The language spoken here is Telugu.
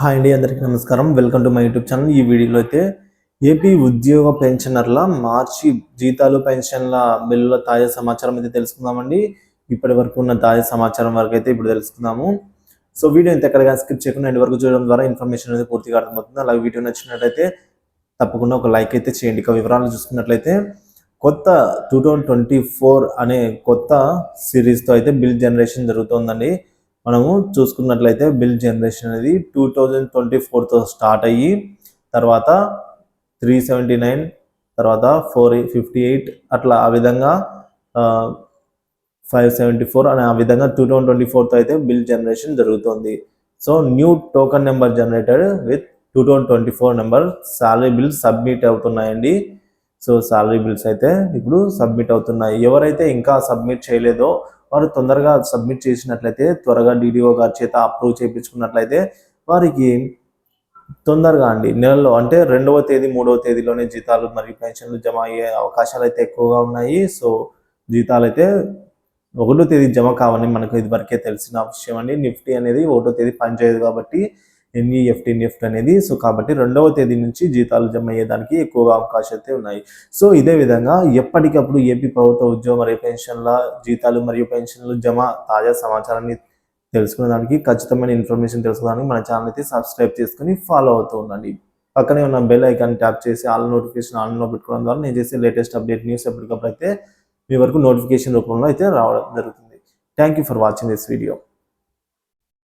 హాయ్ అండి, అందరికీ నమస్కారం. Welcome to my YouTube channel. ఈ వీడియోలో అయితే ఏపీ ఉద్యోగ పెన్షనర్ల మార్చి జీతాలు పెన్షన్ల బిల్లుల తాజా సమాచారం అయితే తెలుసుకుందామండి. ఇప్పటి వరకు ఉన్న తాజా సమాచారం వరకు అయితే ఇప్పుడు తెలుసుకుందాము. సో వీడియో ఇంత ఎక్కడగా స్కిప్ చేయకుండా ఎండ్ వరకు చూడడం ద్వారా ఇన్ఫర్మేషన్ అనేది పూర్తిగా అర్థమవుతుంది. అలాగే వీడియో నచ్చినట్లయితే తప్పకుండా ఒక లైక్ అయితే చేయండి. ఇక వివరాలు చూసుకున్నట్లయితే కొత్త 2024 అనే కొత్త సిరీస్తో అయితే బిల్ జనరేషన్ జరుగుతుందండి. మనము చూసుకున్నట్లయితే బిల్ జనరేషన్ అనేది 2024తో స్టార్ట్ అయ్యి తర్వాత 379 తర్వాత 458 అట్లా ఆ విధంగా 574 అనే ఆ విధంగా 2024తో అయితే బిల్ జనరేషన్ జరుగుతుంది. So new token number generated with 2024 number salary bills submit అవుతున్నాయండి. సో సాలరీ బిల్స్ అయితే ఇప్పుడు సబ్మిట్ అవుతున్నాయి. ఎవరైతే ఇంకా సబ్మిట్ చేయలేదో వారు తొందరగా సబ్మిట్ చేసినట్లయితే త్వరగా డీడీఓ గారి చేత అప్రూవ్ చేయించుకున్నట్లయితే వారికి తొందరగా అండి నెలలో అంటే 2వ తేదీ 3వ తేదీలోనే జీతాలు మరియు పెన్షన్లు జమ అయ్యే అవకాశాలు అయితే ఎక్కువగా ఉన్నాయి. సో జీతాలు అయితే 1వ తేదీ జమ కావని మనకు ఇదివరకే తెలిసిన విషయం అండి. నిఫ్టీ అనేది 1వ తేదీ పనిచేయదు కాబట్టి ఎన్ఈఎఫ్టీ నిఫ్టీ అనేది. సో కాబట్టి 2వ తేదీ నుంచి జీతాలు జమ అయ్యేదానికి ఎక్కువగా అవకాశాలు అయితే ఉన్నాయి. సో ఇదే విధంగా ఎప్పటికప్పుడు ఏపీ ప్రభుత్వ ఉద్యోగ మరియు పెన్షన్ల జీతాలు మరియు పెన్షన్లు జమ తాజా సమాచారాన్ని తెలుసుకునేదానికి ఖచ్చితమైన ఇన్ఫర్మేషన్ తెలుసుకోవడానికి మన ఛానల్ అయితే సబ్స్క్రైబ్ చేసుకుని ఫాలో అవుతూ ఉండండి. పక్కనే ఉన్న బెల్ ఐకాన్ ట్యాప్ చేసి ఆల్ నోటిఫికేషన్ ఆన్లో పెట్టుకోవడం ద్వారా నేను చేసే లేటెస్ట్ అప్డేట్ న్యూస్ ఎప్పటికప్పుడు అయితే మీ వరకు నోటిఫికేషన్ రూపంలో అయితే రావడం జరుగుతుంది. Thank you for watching this video.